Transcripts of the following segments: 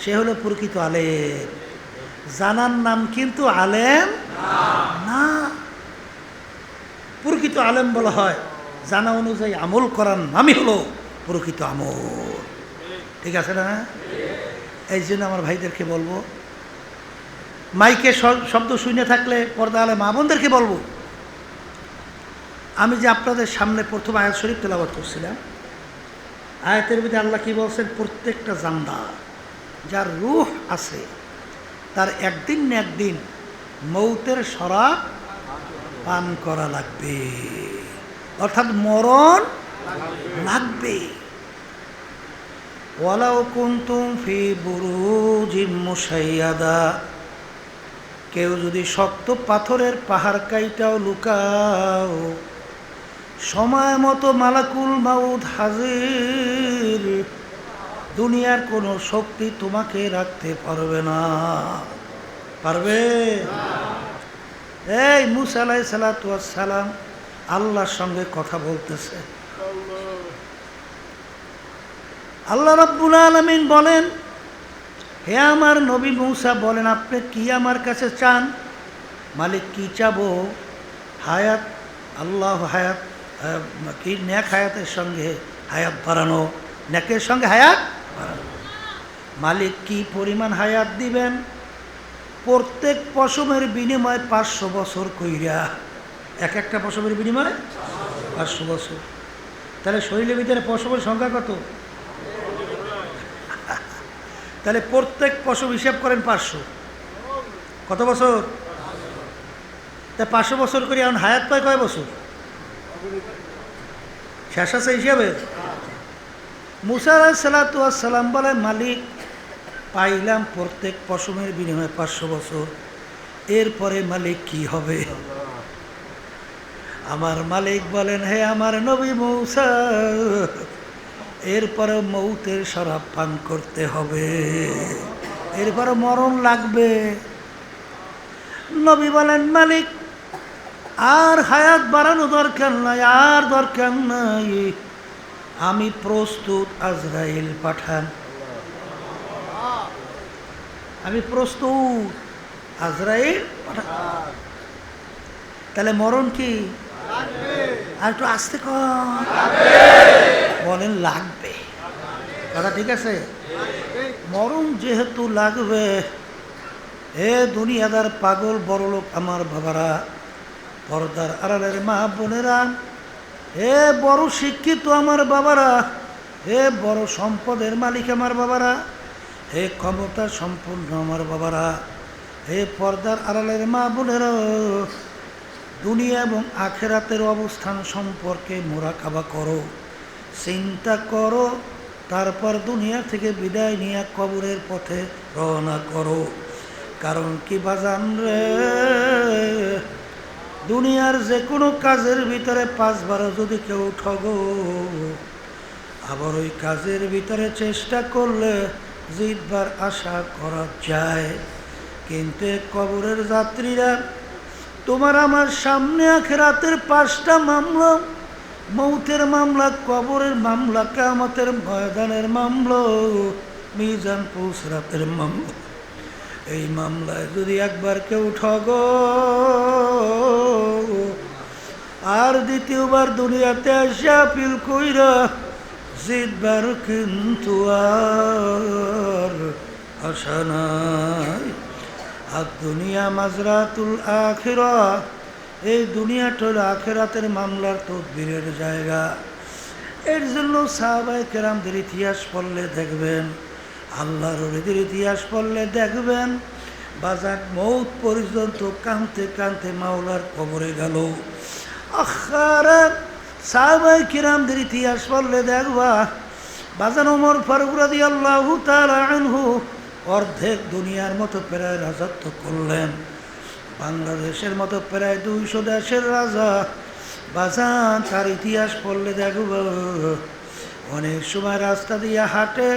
সে হলো প্রকৃত আলেম। জানার নাম কিন্তু আলেম না। প্রকৃত আলেম বলা হয় জানা অনুযায়ী আমল করার নামই হলো প্রকৃত আমল। ঠিক আছে না? এই জন্য আমার ভাইদেরকে বলবো, মাইকে শব্দ শুনে থাকলে পর্দা আলে মা বোনদেরকে বলবো, আমি যে আপনাদের সামনে প্রথম আয়াত শরীফ তেলাওয়াত করছিলাম, আয়াতের মধ্যে আল্লাহ কি বলছেন? প্রত্যেকটা জান্দা যার রূহ আছে তার একদিন না একদিন মৌতের শরাব পান করা লাগবে, অর্থাৎ মরণ লাগবে। ওয়ালাউ কুনতুম ফি বুরুজিন মুশাইয়াদা, কেউ যদি শক্ত পাথরের পাহাড় কাইটাও লুকাও, সময় মতো মালাকুল মাউত হাজির, দুনিয়ার কোনো শক্তি তোমাকে রাখতে পারবে না। পারবে? এই মুসা আলাইহিস সালাতু ওয়াস সালাম আল্লাহর সঙ্গে কথা বলতেছে। আল্লাহ রাব্বুল আলামিন বলেন, হে আমার নবী মুসা বলেন, আপনি কি আমার কাছে চান? মালিক কি চাবো? হায়াত, আল্লাহ হায়াত, কি নেক হায়াতের সঙ্গে হায়াত বাড়ানো, নেকের সঙ্গে হায়াত বাড়ানো। মালিক কি পরিমাণ হায়াত দিবেন? প্রত্যেক পশমের বিনিময়ে 500 বছর কইরা, এক একটা পশমের বিনিময়ে 500 বছর। তাহলে শরীরের ভিতরে পশমের সংখ্যা কত? তাহলে প্রত্যেক পশম হিসাব করেন 500, কত বছর? তা 500 বছর করে এখন হায়াত পায় কয় বছর? শেষ আছে হিসাবে? মুসা আলাইহিস সালাতু ওয়াস সালাম বলে, মালিক পাইলাম প্রত্যেক পশমের বিনিময়ে 500 বছর, এরপরে মালিক কি হবে? আমার মালিক বলেন, হে আমার নবী মুসা, এরপরে মৌতের শরাব পান করতে হবে, এরপরে মরণ লাগবে। নবী বলেন, মালিক আর হায়াত বাড়ানো দরকার নাই, আর দরকার নাই, আমি প্রস্তুত, আজরাইল পাঠান। আমি প্রস্তুত, আজরাইল পাঠান। তাহলে মরণ কি? আর একটু আস্তে কর, বলেন লাগবে। কথা ঠিক আছে? মরণ যেহেতু লাগবে, এ দুনিয়াদার পাগল বড় লোক আমার বাবারা, পর্দার আড়ালের মা বোনেরা, হে বড় শিক্ষিত আমার বাবারা, হে বড় সম্পদের মালিক আমার বাবারা, হে ক্ষমতা সম্পন্ন আমার বাবারা, হে পর্দার আড়ালের মা বোনেরা, দুনিয়া এবং আখেরাতের অবস্থান সম্পর্কে মোরাকাবা করো, চিন্তা করো, তারপর দুনিয়া থেকে বিদায় নিয়ে কবরের পথে রওনা করো। কারণ কি বাজান রে, দুনিয়ার যে কোনো কাজের ভিতরে 5 বার যদি কেউ ঠগো, আবার ওই কাজের ভিতরে চেষ্টা করলে জিতবার আশা করা যায়। কিন্তু কবরের যাত্রীরা, তোমার আমার সামনে আখিরাতের 5টা মামলা, মৌতের মামলা, কবরের মামলা, কিয়ামতের ময়দানের মামলা, মিজান পুসরাতের মামলা। এই মামলায় যদি একবার কেউ ঠগো, আর দ্বিতীয়বার দুনিয়াতে আসে আপিল কইরা জিতবার কিন্তু আর আশা নাই। আর দুনিয়া মাজরাতুল আখিরা, এই দুনিয়াটা হলো আখিরাতের মামলার তদবিরের জায়গা। এর জন্য সাহাবায়ে কেরামদের ইতিহাস পড়লে দেখবেন, আল্লাহর ওলিদের ইতিহাস পড়লে দেখবেন, বাজার মৌত পর্যন্ত কাঁদতে কাঁদতে মাওলার কবরে গেল। আখারে সাহাবায়ে কেরামদের ইতিহাস পড়লে দেখবা, বাজান ওমর ফারুক রাদিয়াল্লাহু তাআলা আনহু অর্ধেক দুনিয়ার মতো প্রায় রাজত্ব করলেন, বাংলাদেশের মতো প্রায় 200 দেশের রাজা। বাজান তার ইতিহাস পড়লে দেখব, অনেক সময় রাস্তা দিয়ে হাঁটে,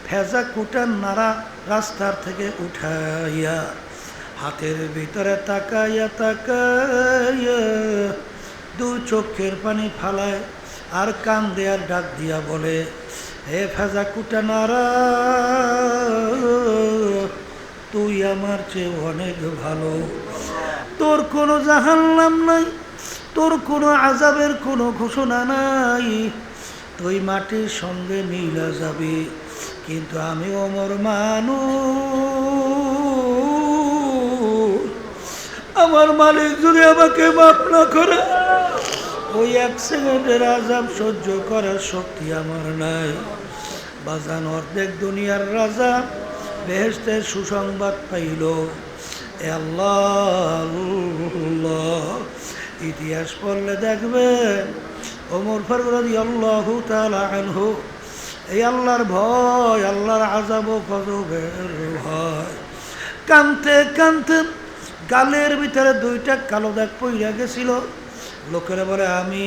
ফেজা কুটার নাড়া রাস্তার থেকে উঠাইয়া হাতের ভিতরে তাকাইয়া তাকাইয়া 2 চোখের পানি ফালায় আর কান দেয়ার ডাক দিয়া বলে, হে ফেজা কুটানারা, তুই আমার চেয়ে অনেক ভালো, তোর কোনো জাহান্নাম নাই, তোর কোনো আযাবের কোনো ঘোষণা নাই, তুই মাটির সঙ্গে মিলা যাবি। কিন্তু আমি ওমর মানুষ, আমার মালিক যদি আমাকে মাফ না করে, ওই এক সেকেন্ডের আযাব সহ্য করার শক্তি আমার নাই। বাজান অর্ধেক দুনিয়ার রাজা বেহেশতের সুসংবাদ পাইল। এ আল্লাহ, আল্লাহ, ইতিহাস পড়লে দেখবেন ওমর ফারুক রাদিয়াল্লাহু তাআলা আনহু এই আল্লাহর ভয়, আল্লাহর আযাব ও গজবের ভয়, কানতে কানতে গালের ভিতরে দুইটা কালো দাগ পইরা গেছিল। লোকেরা বলে, আমি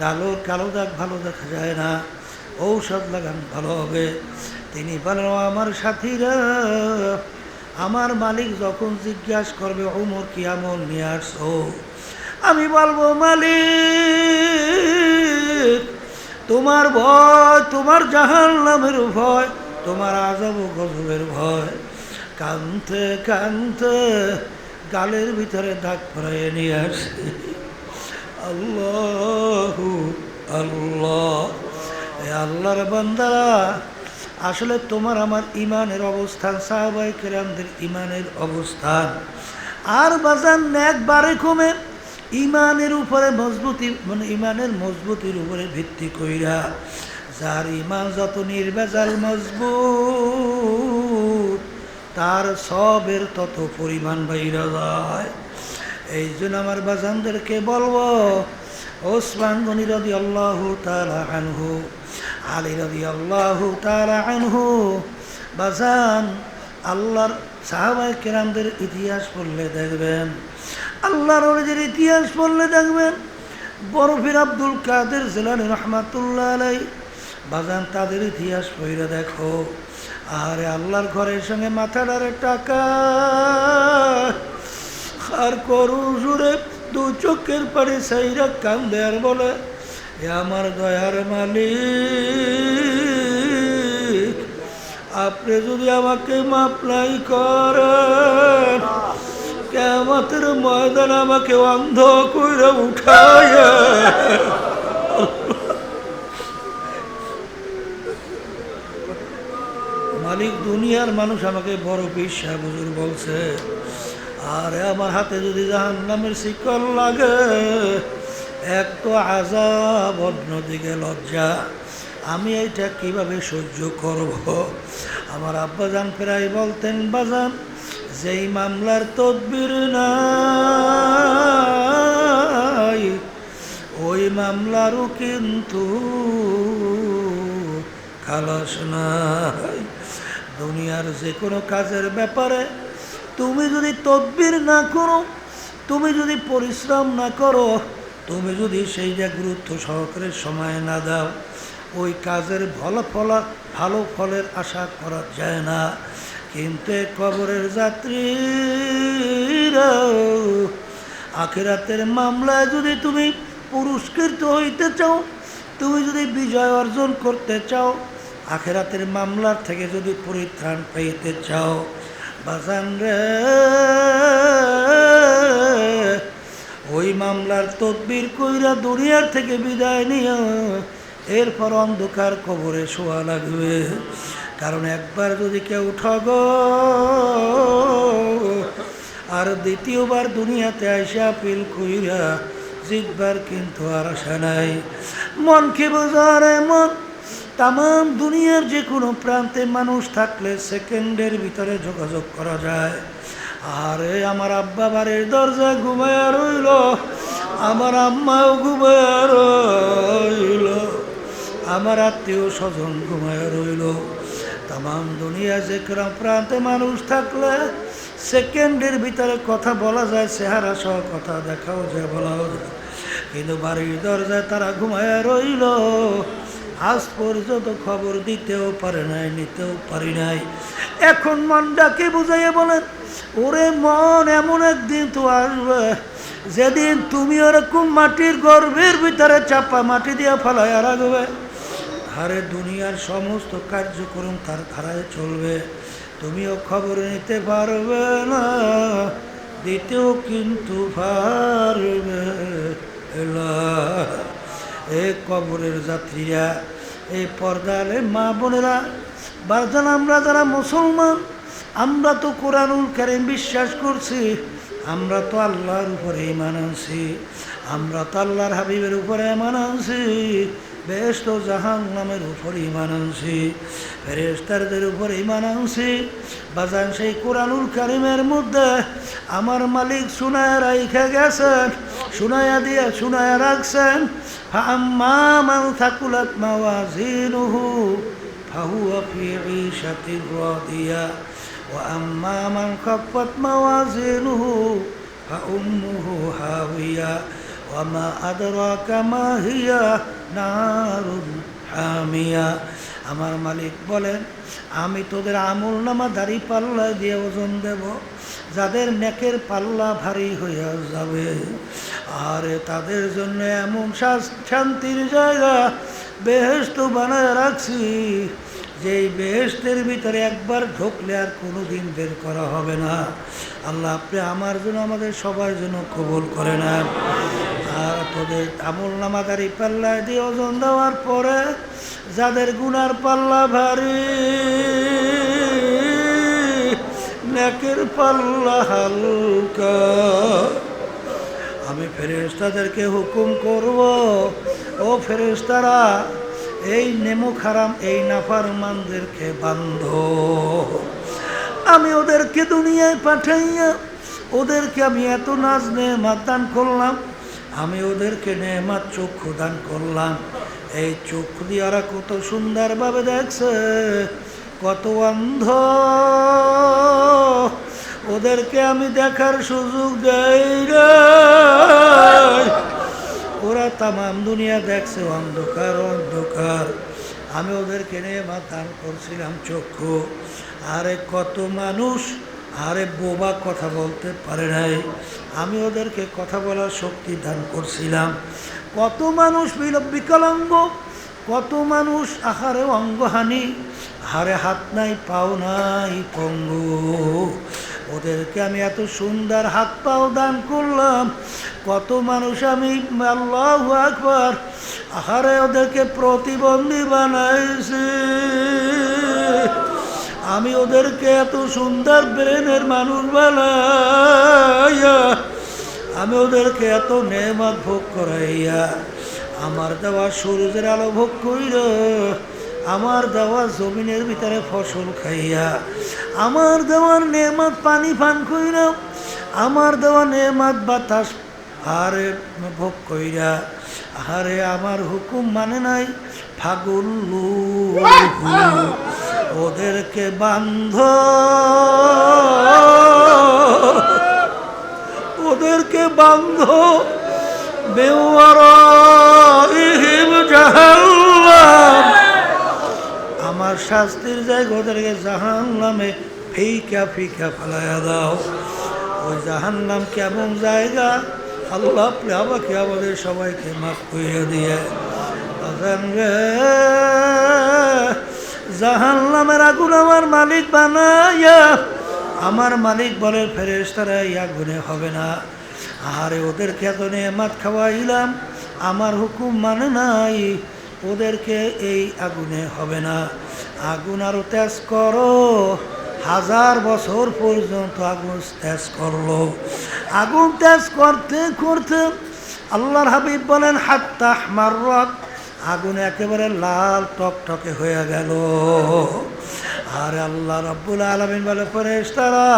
গালো কালো দাগ ভালো দেখা যায় না, ঔষধ লাগান ভালো হবে। তিনি বলেন, আমার সাথীরা, আমার মালিক যখন জিজ্ঞাসা করবে ওমর কি আমল নিয়ে আসছো, আমি বলবো, মালিক তোমার ভয়, তোমার জাহান্নামের ভয়, তোমার আযাব ও গজবের ভয়। কানতে কানতে গালের ভিতরে দাগ পরাইয়ে নিয়ে আসে। আল্লাহু আল্লাহ, এ আল্লাহর বান্দারা, আসলে তোমার আমার ইমানের অবস্থান, সাহাবায়ে কেরামদের ইমানের অবস্থান আর বাজান একবারে কমে ইমানের উপরে মজবুতি, মানে ইমানের মজবুতির উপরে ভিত্তি কইরা, যার ইমান যত নির্ভেজাল মজবুত, তার সবের তত পরিমাণ বাইরা যায়। এই জন্য আমার বাজানদেরকে বলবো, ওসমান গনি রাদিয়াল্লাহু তাআলা আনহু, আলী রাদিয়াল্লাহু তাআলা আনহু, বাজান আল্লাহর সাহাবায়ে কেরামদের ইতিহাস পড়লে দেখবেন, আল্লাহর ওলিদের ইতিহাস পড়লে দেখবেন, বরফির আব্দুল কাদের জিলানী রাহমাতুল্লাহ আলাইহি, বাজান তাদের ইতিহাস পড়ে দেখো। আরে আল্লাহর ঘরের সঙ্গে মাথাটারে টাকা আর করু জুড়ে দু চোখের পাড়ে সাইরা কান্দে আর বলে, এ আমার দয়ার মালিক, আপনি যদি আমাকে মাফ নাই করেন, কিয়ামতের ময়দানে আমাকে অন্ধ কইরা উঠাইয়া মালিক, দুনিয়ার মানুষ আমাকে বড় পীর সাহেব হুজুর বলছে, আরে আমার হাতে যদি জাহান্নামের শিকল লাগে, এক তো আযাব, অন্যদিকে লজ্জা, আমি এইটা কিভাবে সহ্য করব? আমার আব্বাজান প্রায় বলতেন, বাজান যেই মামলার তদবির নাই, ওই মামলারও কিন্তু খালাস নাই। দুনিয়ার যে কোনো কাজের ব্যাপারে তুমি যদি তদবির না করো, তুমি যদি পরিশ্রম না করো, তুমি যদি সেইটা গুরুত্ব সহকারে সময় না দাও, ওই কাজের ভালো ফলের আশা করা যায় না। কিন্তু কবরের যাত্রীরা, আখিরাতের মামলায় যদি তুমি পুরস্কৃত হইতে চাও, তুমি যদি বিজয় অর্জন করতে চাও, আখিরাতের মামলার থেকে যদি পরিত্রাণ পাইতে চাও, বাজান রে, ওই মামলার তদবির কইরা দুনিয়ার থেকে বিদায় নিয়ে এরপর অন্ধকার কবরে শোয়া লাগবে। কারণ একবার যদি কেউ ঠগ আর দ্বিতীয়বার দুনিয়াতে আইসা আপিল কইরা জিতবার কিন্তু আর আশা নাই। মনকে বোঝারে মন, তামাম দুনিয়ার যে কোনো প্রান্তে মানুষ থাকলে সেকেন্ডের ভিতরে যোগাযোগ করা যায়। আরে আমার আব্বা বাড়ির দরজা ঘুমায়া রইল, আমার আম্মাও ঘুমায়া রইল, আমার আত্মীয় স্বজন ঘুমায়া রইল, তামাম দুনিয়া যে কোনো প্রান্তে মানুষ থাকলে সেকেন্ডের ভিতরে কথা বলা যায়, চেহারা সহ কথা দেখাও যায়, বলাও যায়। কিন্তু বাড়ির দরজায় তারা ঘুমায়া রইল, আজ পর্যন্ত খবর দিতেও পারে নাই, নিতেও পারি নাই। এখন মনটাকে বুঝাইয়া বলেন, ওরে মন, এমন একদিন তো আসবে যেদিন তুমি ওরকম মাটির গর্ভের ভিতরে চাপা মাটি দিয়ে ফেলাইয়া রাখবে, আরে দুনিয়ার সমস্ত কার্যক্রম তার ধারায় চলবে, তুমিও খবর নিতে পারবে না, দিতেও কিন্তু পারবে না। এ কবরের যাত্রীরা, এই পর্দারে মা বোনেরা, বারজান আমরা যারা মুসলমান, আমরা তো কোরআনুল কারীম বিশ্বাস করছি, আমরা তো আল্লাহর উপরে ঈমান আনছি, আমরা তো আল্লাহর হাবিবের উপরে ঈমান আনছি, বেহেশত ও জাহান্নামের উপর ঈমান আনছি, ফেরেশতাদের উপর ঈমান আনছি। বাজান সেই কোরআনুল কারীমের মধ্যে আমার মালিক শুনায়া রাইখা গেছেন, শুনায়া রাখছেন, ফাআম্মা মান থাকুলাত মাওয়াজিনুহু ফাহুয়া ফি ঈশাতির রাদিয়া ওয়া আম্মা মান খাফফাত মাওয়াজিনুহু ফাউম্মুহু হাওিয়া ওয়া মা আদরাকা মা হিয়া নারুন হামিয়া। আমার মালিক বলেন, আমি তোদের আমল নামা দাড়ি পাল্লা দিয়ে ওজন দেব, যাদের নেকের পাল্লা ভারী হইয়া যাবে, আর তাদের জন্য এমন শান্তির জায়গা বেহেশত বানায় রাখছি, যেই বেহেশতের ভিতরে একবার ঢুকলে আর কোনো দিন বের করা হবে না। আল্লাহ আপনি আমার জন্য, আমাদের সবার জন্য কবুল করে নেন। আর তোদের আমল নামা দাড়ি পাল্লা দিয়ে ওজন দেওয়ার পরে যাদের গুনার পাল্লা ভারী, নেকের পাল্লা হালকা, আমি ফেরেশতাদেরকে হুকুম করব, ও ফেরেশতারা এই নেমুক হারাম এই নাফরমানদেরকে বান্ধো। আমি ওদেরকে দুনিয়ায় পাঠাইয়া ওদেরকে আমি এত নাজ নেয়ামত দান করলাম, আমি ওদেরকে নেয়ামত চক্ষু দান করলাম, এই চক্ষু দিয়ে ওরা কত সুন্দরভাবে দেখছে, কত অন্ধ, ওদেরকে আমি দেখার সুযোগ দেই না, ওরা তামাম দুনিয়া দেখছে অন্ধকার অন্ধকার, আমি ওদেরকে নেয়ামত দান করছিলাম চক্ষু। আরে কত মানুষ আরে বোবা কথা বলতে পারে নাই, আমি ওদেরকে কথা বলার শক্তি দান করছিলাম। কত মানুষ বিকলাঙ্গ, কত মানুষ আহারে অঙ্গহানি, হারে হাত নাই পাও নাই পঙ্গু, ওদেরকে আমি এত সুন্দর হাত পাও দান করলাম। কত মানুষ আমি আল্লাহু আকবার, আহারে ওদেরকে প্রতিবন্ধী বানাইছি, আমি ওদেরকে এত সুন্দর ব্রেনের মানুষ বানাইয়া, আমি ওদেরকে এত নেয়ামত ভোগ করাইয়া, আমার দেওয়া সূর্যের আলো ভোগ কইরা, আমার দেওয়া জমিনের ভিতরে ফসল খাইয়া, আমার দেওয়ার নেয়ামত পানি পান কইরা, আমার দেওয়া নেয়ামত বাতাস আরে ভোগ কইরা, আরে আমার হুকুম মানে নাই, ফাগুল্লু ওদেরকে বান্ধ, ওদেরকে বান্ধ, বেওয়ারাইহিম জাহান্নাম, আমার শাস্তির জায়গা ওদেরকে জাহান্নামে ফিকা ফিকা ফেলাইয়া দাও। ওই জাহান্নাম কেমন জায়গা, আল্লাহ আপনি আমাকে আমাদের সবাইকে মাফ করে দিয়ে, জাহান্নামের আগুন আমার মালিক বানাইয়া, আমার মালিক বলে ফেরেশতারা এই আগুনে হবে না, আরে ওদেরকে এত নেয়ামত খাওয়াইলাম, আমার হুকুম মানে নাই, ওদেরকে এই আগুনে হবে না, আগুন আরো তেজ করো, 1000 বছর পর্যন্ত আগুন তেজ করলো। আগুন তেজ করতে করতে আল্লাহর হাবিব বলেন হাত্তা মাররাত, আগুন একেবারে লাল টকটকে হয়ে গেল। আর আল্লাহ রাব্বুল আলামিন বলে ফেরেশতারা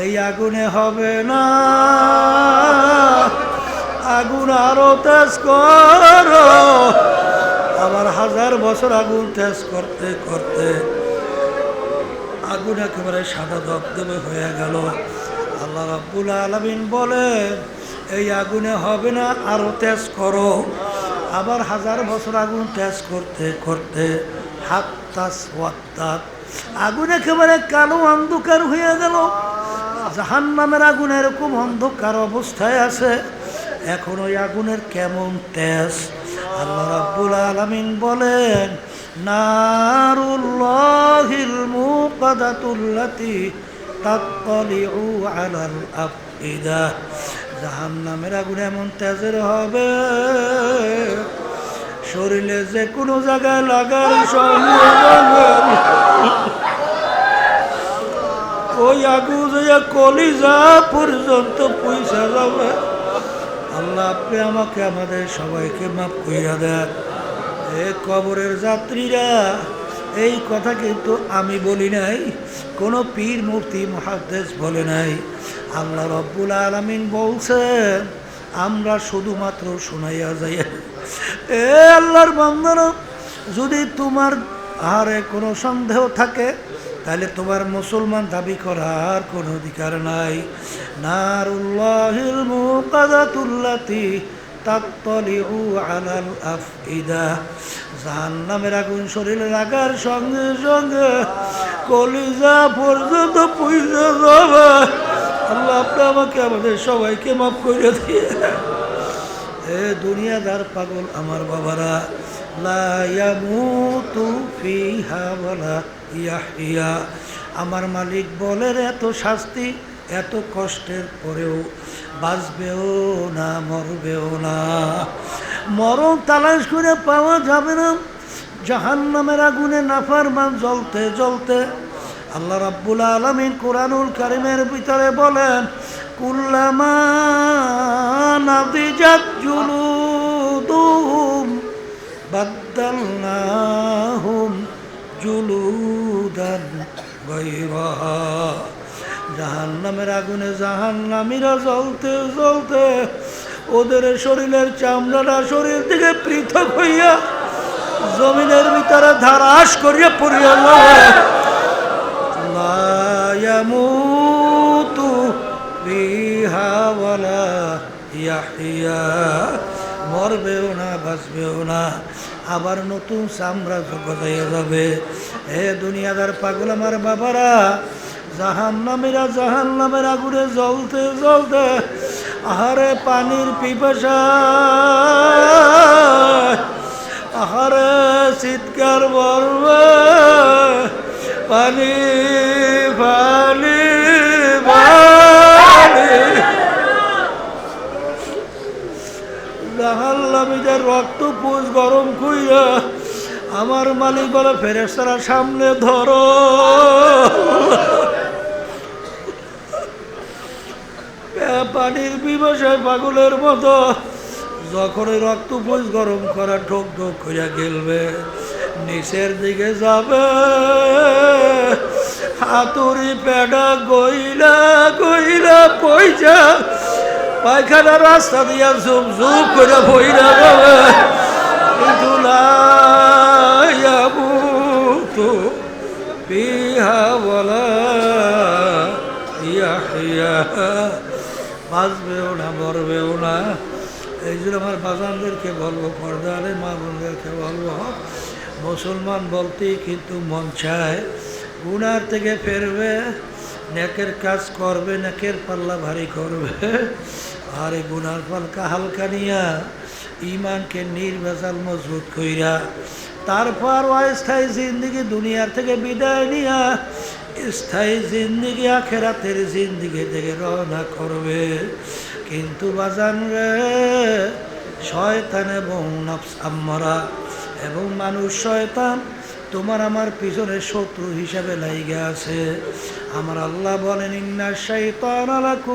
এই আগুনে হবে না, আগুন আরো তেজ করো। আবার 1000 বছর আগুন তেজ করতে করতে আগুন একেবারে সাদা দবদবে হয়ে গেল। আল্লাহ রাব্বুল আলামিন বলে এই আগুনে হবে না, আরো তেজ করো। আবার 1000 বছর আগুন তেজ করতে করতে হাত্তা ওয়াত্তাত, আগুন একেবারে কালো অন্ধকার হয়ে গেল। জাহান্নামের আগুন এরকম অন্ধকার অবস্থায় আছে, এখন ওই আগুনের কেমন তেজ। আল্লাহ রাব্বুল আলামিন বলেন, নারুল্লাহিল মুকাদাতুল্লাতি তাত্তালিউ আলাল আফইদা। জাহান্নামের আগুন এমন তেজের হবে, শরীরে যে কোনো জায়গায় লাগার সঙ্গে ওই আগুন যে কলিজা পর্যন্ত পয়সা যাবে। আল্লাহ আপনি আমাকে আমাদের সবাইকে মাফ কইরা দেন। এ কবরের যাত্রীরা, এই কথা কিন্তু আমি বলি নাই, কোনো পীর মুফতি মুহাদ্দিস বলে নাই, আল্লাহ রাব্বুল আলামিন বলছেন। আমরা শুধুমাত্র শোনাইয়া যাই। এ আল্লাহর বান্দারা, যদি তোমার আহারে কোনো সন্দেহ থাকে, তাহলে তোমার মুসলমান দাবি করার কোনো অধিকার নাই। নারুল্লাহিল মুকাদাতুল্লাতি তাত্তালিউ আলাল আফইদা। জাহান্নামের আগুন শরীরে লাগার সঙ্গে সঙ্গে কলিজা পর্যন্ত পুইজা যাবে। আল্লাহ আপনি আমাকে আমাদের সবাইকে মাফ করে দিয়ে। এ দুনিয়াদার পাগল আমার বাবারা, লা ইয়ামুতু ফিহা ওয়ালা ইয়াহইয়া। আমার মালিক বলেন, এত শাস্তি এত কষ্টের পরেও বাঁচবেও না, মরবেও না। মরণ তালাশ করে পাওয়া যাবে না। জাহান্নামের আগুনে নাফরমান জ্বলতে জ্বলতে আল্লাহ রাব্বুল আলামিন কোরআনুল কারীমের ভিতরে বলেন, কুল্লামা নাদিজাত জুলুদুহুম বাদদালনাহুম জুলুদান গায়রাহা। জাহান্নামের আগুনে জাহান্নামীরা জ্বলতে জ্বলতে ওদের শরীরের চামড়াটা শরীর থেকে পৃথক হইয়া জমিনের ভিতরে ধারাস করিয়া পড়িয়া যাবে। লা ইয়ামুতু ফিহা ওয়ালা ইয়াহইয়া। মরবেও না, বাঁচবেও না, আবার নতুন চামড়া গজাইয়া যাবে। হে দুনিয়াদার পাগল আমার বাবারা, জাহান্নামীরা জাহান্নামের আগুনে জ্বলতে জ্বলতে আহারে পানির পিপাসা, আহারে চিৎকার করবে, পানি পানি পানি। জাহান্নামীদের রক্ত পুষ গরম কইরা আমার মালিক বলে, ফেরেশতারা সামনে ধরো। পানির পিপাসায় পাগলের মতো যখন রক্ত পুষ গরম করা ঢোক ঢোক কইরা গেলবে, নিচের দিকে যাবে, হাতুড়ি পেডা গইলা গইলা পয়সা পায়খানা রাস্তা দিয়া ঝুপ ঝুপ করে বইরা যাবে। কিন্তু লা ইয়ামুতু ফিহা ওয়ালা ইয়াহইয়া। বাঁচবেও না, মরবেও না। এই জন্য আমার বাজানদেরকে বলবো, পর্দারে মা বোনদেরকে বলবো, মুসলমান বলতেই কিন্তু মন চায় গুনার থেকে ফেরবে, নেকের কাজ করবে, নেকের পাল্লা ভারী করবে। আর এই গুনার পাল্কা হালকা নিয়া ইমানকে নির্ভেজাল মজবুত কইরা তারপর অস্থায়ী জিন্দিগি দুনিয়ার থেকে বিদায় নিয়া স্থায়ী জিন্দিগি আখেরাতের জিন্দিগি থেকে রওনা করবে। কিন্তু বাজান রে, শয়তান এবং নফস আম্মারা এবং মানুষ শয়তান তোমার আমার পিছনে শত্রু হিসাবে লাইগা আছে। আমার আল্লাহ বলেন, ইন্নাশ শাইতানা লাকুম